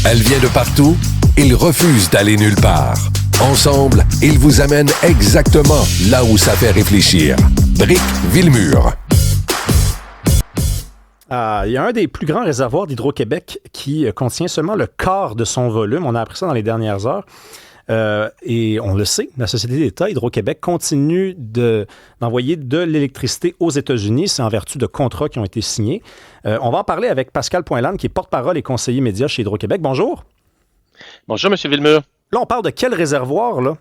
Elle vient de partout, ils refusent d'aller nulle part. Ensemble, ils vous amènent exactement là où ça fait réfléchir. Brick Villemur. Il y a un des plus grands réservoirs d'Hydro-Québec qui contient seulement le quart de son volume. On a appris ça dans les dernières heures. Et on le sait, la Société d'État, Hydro-Québec, continue d'envoyer de l'électricité aux États-Unis. C'est en vertu de contrats qui ont été signés. On va en parler avec Pascal Poinlane, qui est porte-parole et conseiller média chez Hydro-Québec. Bonjour. Bonjour, M. Villemur. Là, on parle de quel réservoir, là?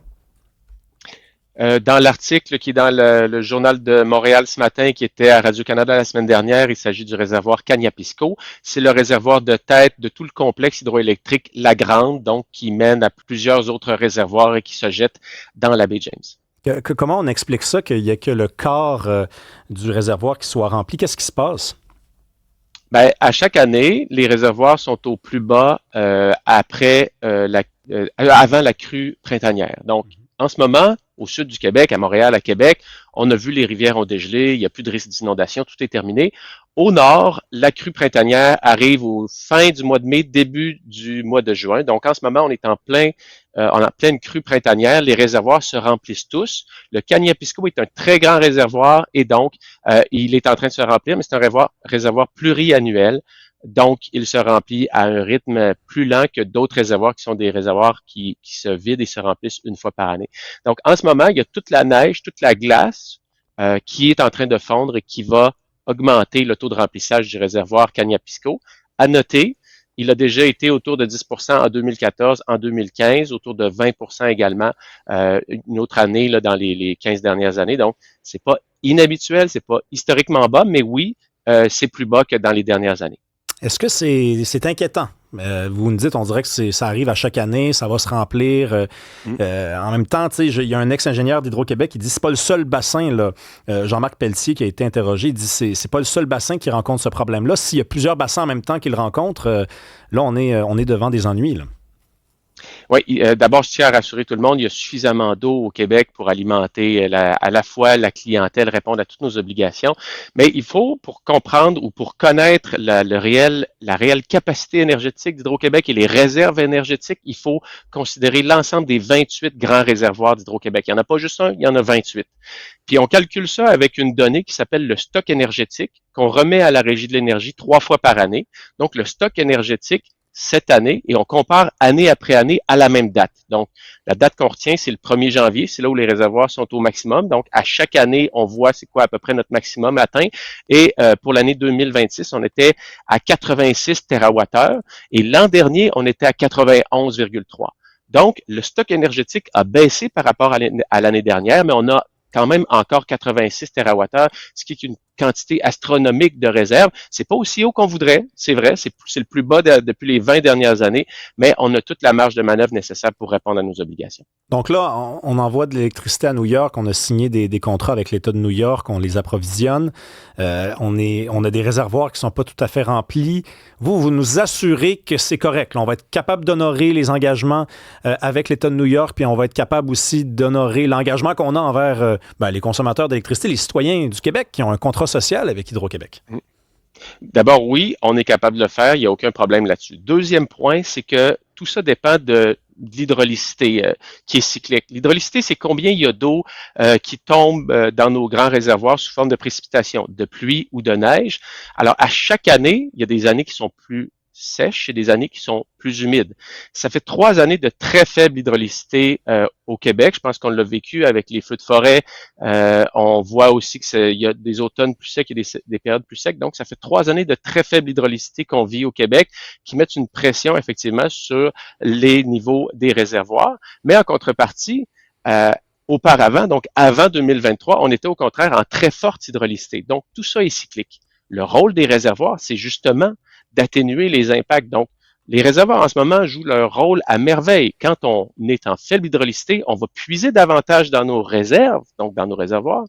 Dans l'article qui est dans le journal de Montréal ce matin, qui était à Radio-Canada la semaine dernière, il s'agit du réservoir Kaniapisco. C'est le réservoir de tête de tout le complexe hydroélectrique La Grande, donc qui mène à plusieurs autres réservoirs et qui se jette dans la baie James. Comment on explique ça, qu'il n'y a que le quart du réservoir qui soit rempli? Qu'est-ce qui se passe? Ben, à chaque année, les réservoirs sont au plus bas avant la crue printanière. Donc, en ce moment, au sud du Québec, à Montréal, à Québec, on a vu les rivières ont dégelé, il n'y a plus de risque d'inondation, tout est terminé. Au nord, la crue printanière arrive au fin du mois de mai, début du mois de juin. Donc, en ce moment, on est en pleine crue printanière. Les réservoirs se remplissent tous. Le Kaniapisco est un très grand réservoir et donc, il est en train de se remplir, mais c'est un réservoir pluriannuel. Donc, il se remplit à un rythme plus lent que d'autres réservoirs qui sont des réservoirs qui se vident et se remplissent une fois par année. Donc, en ce moment, il y a toute la neige, toute la glace qui est en train de fondre et qui va augmenter le taux de remplissage du réservoir Kaniapisco. À noter, il a déjà été autour de 10% en 2014, en 2015, autour de 20% également une autre année là, dans les 15 dernières années. Donc, c'est pas inhabituel, c'est pas historiquement bas, mais oui, c'est plus bas que dans les dernières années. Est-ce que c'est inquiétant? Vous me dites, on dirait que ça arrive à chaque année, ça va se remplir. En même temps, il y a un ex-ingénieur d'Hydro-Québec qui dit c'est pas le seul bassin, là, Jean-Marc Pelletier qui a été interrogé, il dit c'est pas le seul bassin qui rencontre ce problème-là. S'il y a plusieurs bassins en même temps qui le rencontrent, là, on est devant des ennuis, là. Oui, d'abord, je tiens à rassurer tout le monde, il y a suffisamment d'eau au Québec pour alimenter à la fois la clientèle, répondre à toutes nos obligations, mais il faut, pour comprendre ou pour connaître la réelle capacité énergétique d'Hydro-Québec et les réserves énergétiques, il faut considérer l'ensemble des 28 grands réservoirs d'Hydro-Québec. Il n'y en a pas juste un, il y en a 28. Puis on calcule ça avec une donnée qui s'appelle le stock énergétique, qu'on remet à la Régie de l'énergie 3 fois par année. Donc, le stock énergétique, cette année, et on compare année après année à la même date. Donc, la date qu'on retient, c'est le 1er janvier, c'est là où les réservoirs sont au maximum. Donc, à chaque année, on voit c'est quoi à peu près notre maximum atteint. Et pour l'année 2026, on était à 86 TWh. Et l'an dernier, on était à 91,3. Donc, le stock énergétique a baissé par rapport à l'année dernière, mais on a quand même encore 86 TWh, ce qui est une quantité astronomique de réserves. C'est pas aussi haut qu'on voudrait, c'est vrai, c'est le plus bas depuis les 20 dernières années, mais on a toute la marge de manœuvre nécessaire pour répondre à nos obligations. Donc là, on envoie de l'électricité à New York, on a signé des contrats avec l'État de New York, on les approvisionne, on a des réservoirs qui sont pas tout à fait remplis. Vous nous assurez que c'est correct. Là, on va être capable d'honorer les engagements avec l'État de New York, puis on va être capable aussi d'honorer l'engagement qu'on a envers les consommateurs d'électricité, les citoyens du Québec qui ont un contrat social avec Hydro-Québec. D'abord, oui, on est capable de le faire, il n'y a aucun problème là-dessus. Deuxième point, c'est que tout ça dépend de l'hydraulicité qui est cyclique. L'hydraulicité, c'est combien il y a d'eau qui tombe dans nos grands réservoirs sous forme de précipitation, de pluie ou de neige. Alors, à chaque année, il y a des années qui sont plus sèches et des années qui sont plus humides. Ça fait 3 années de très faible hydraulicité au Québec. Je pense qu'on l'a vécu avec les feux de forêt. On voit aussi qu'il y a des automnes plus secs et des périodes plus secs. Donc, ça fait 3 années de très faible hydraulicité qu'on vit au Québec qui mettent une pression effectivement sur les niveaux des réservoirs. Mais en contrepartie, auparavant, donc avant 2023, on était au contraire en très forte hydraulicité. Donc, tout ça est cyclique. Le rôle des réservoirs, c'est justement d'atténuer les impacts. Donc, les réservoirs en ce moment jouent leur rôle à merveille. Quand on est en faible hydraulicité, on va puiser davantage dans nos réserves, donc dans nos réservoirs.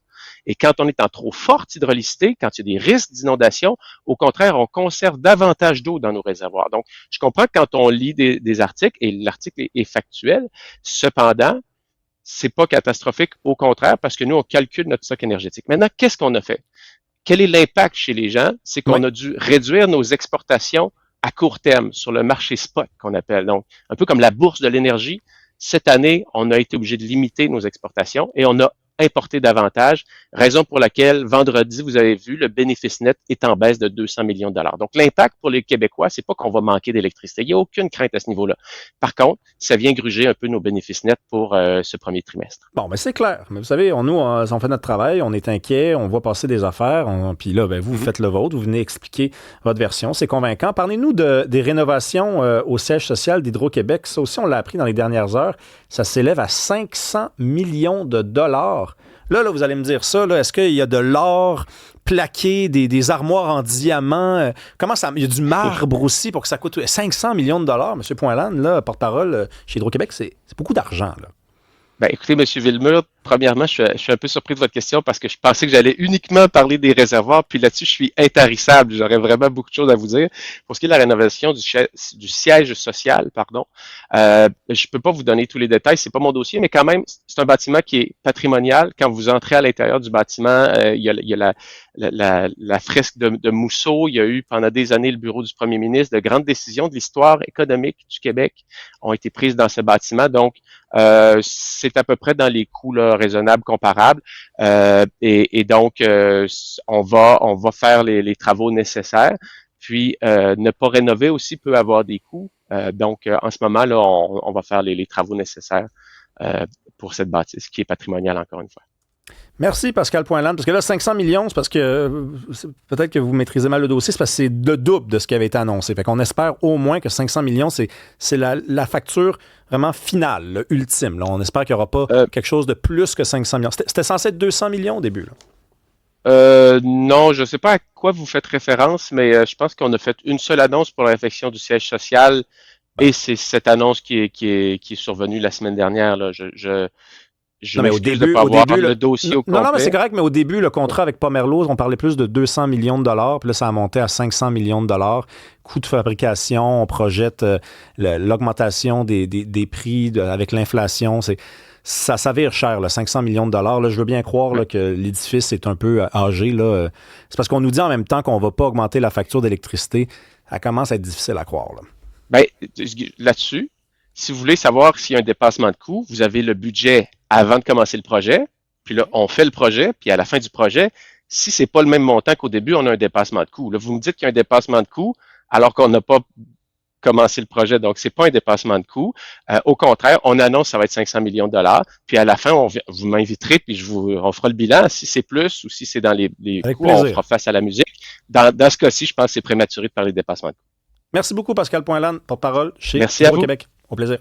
Et quand on est en trop forte hydraulicité, quand il y a des risques d'inondation, au contraire, on conserve davantage d'eau dans nos réservoirs. Donc, je comprends que quand on lit des articles, et l'article est factuel, cependant, c'est pas catastrophique, au contraire, parce que nous, on calcule notre stock énergétique. Maintenant, qu'est-ce qu'on a fait? Quel est l'impact chez les gens? C'est qu'on a dû réduire nos exportations à court terme sur le marché spot qu'on appelle. Donc, un peu comme la bourse de l'énergie. Cette année, on a été obligé de limiter nos exportations et on a importé davantage, raison pour laquelle vendredi, vous avez vu, le bénéfice net est en baisse de 200 millions de dollars. Donc, l'impact pour les Québécois, c'est pas qu'on va manquer d'électricité. Il n'y a aucune crainte à ce niveau-là. Par contre, ça vient gruger un peu nos bénéfices nets pour ce premier trimestre. Bon, mais c'est clair. Mais vous savez, on fait notre travail, on est inquiet, on voit passer des affaires, puis là, vous faites le vôtre, vous venez expliquer votre version, c'est convaincant. Parlez-nous des rénovations au siège social d'Hydro-Québec. Ça aussi, on l'a appris dans les dernières heures. Ça s'élève à 500 millions de dollars. Là, vous allez me dire ça, là, est-ce qu'il y a de l'or plaqué, des armoires en diamant? Comment ça? Il y a du marbre aussi pour que ça coûte 500 millions de dollars. M. Poinlan, là, porte-parole chez Hydro-Québec, c'est beaucoup d'argent, là. Ben, écoutez, M. Villemur, premièrement, je suis un peu surpris de votre question parce que je pensais que j'allais uniquement parler des réservoirs, puis là-dessus, je suis intarissable. J'aurais vraiment beaucoup de choses à vous dire. Pour ce qui est de la rénovation du siège social, je peux pas vous donner tous les détails, c'est pas mon dossier, mais quand même, c'est un bâtiment qui est patrimonial. Quand vous entrez à l'intérieur du bâtiment, il y a la fresque de Mousseau. Il y a eu pendant des années le bureau du premier ministre. De grandes décisions de l'histoire économique du Québec ont été prises dans ce bâtiment. Donc, c'est à peu près dans les coûts là, raisonnables, comparables. Et donc, on va faire les travaux nécessaires. Puis, ne pas rénover aussi peut avoir des coûts. Donc, en ce moment, là, on va faire les travaux nécessaires pour cette bâtisse qui est patrimoniale, encore une fois. Merci, Pascal Poinlan. Parce que là, 500 millions, c'est parce que peut-être que vous maîtrisez mal le dossier, c'est parce que c'est le double de ce qui avait été annoncé. Fait qu'on espère au moins que 500 millions, c'est la facture vraiment finale, là, ultime. Là. On espère qu'il n'y aura pas quelque chose de plus que 500 millions. C'était censé être 200 millions au début, là. Non, je ne sais pas à quoi vous faites référence, mais je pense qu'on a fait une seule annonce pour la réfection du siège social et c'est cette annonce qui est survenue la semaine dernière. Là. Je m'excuse de ne pas avoir le dossier au complet. Non, mais c'est correct, mais au début, le contrat avec Pomerleau, on parlait plus de 200 millions de dollars, puis là, ça a monté à 500 millions de dollars. Coût de fabrication, on projette l'augmentation des prix avec l'inflation. Ça s'avère cher, là, 500 millions de dollars. Là, je veux bien croire là, que l'édifice est un peu âgé. Là. C'est parce qu'on nous dit en même temps qu'on ne va pas augmenter la facture d'électricité. Ça commence à être difficile à croire. Là. Bien, là-dessus, si vous voulez savoir s'il y a un dépassement de coût, vous avez le budget avant de commencer le projet, puis là, on fait le projet, puis à la fin du projet, si c'est pas le même montant qu'au début, on a un dépassement de coût. Là, vous me dites qu'il y a un dépassement de coût alors qu'on n'a pas commencé le projet, donc c'est pas un dépassement de coût. Au contraire, on annonce que ça va être 500 millions de dollars, puis à la fin, vous m'inviterez, puis on fera le bilan. Si c'est plus ou si c'est dans les coûts, on fera face à la musique. Dans ce cas-ci, je pense que c'est prématuré de parler de dépassement de coût. Merci beaucoup, Pascal Poinlan, porte-parole chez Hydro-Québec. Au plaisir.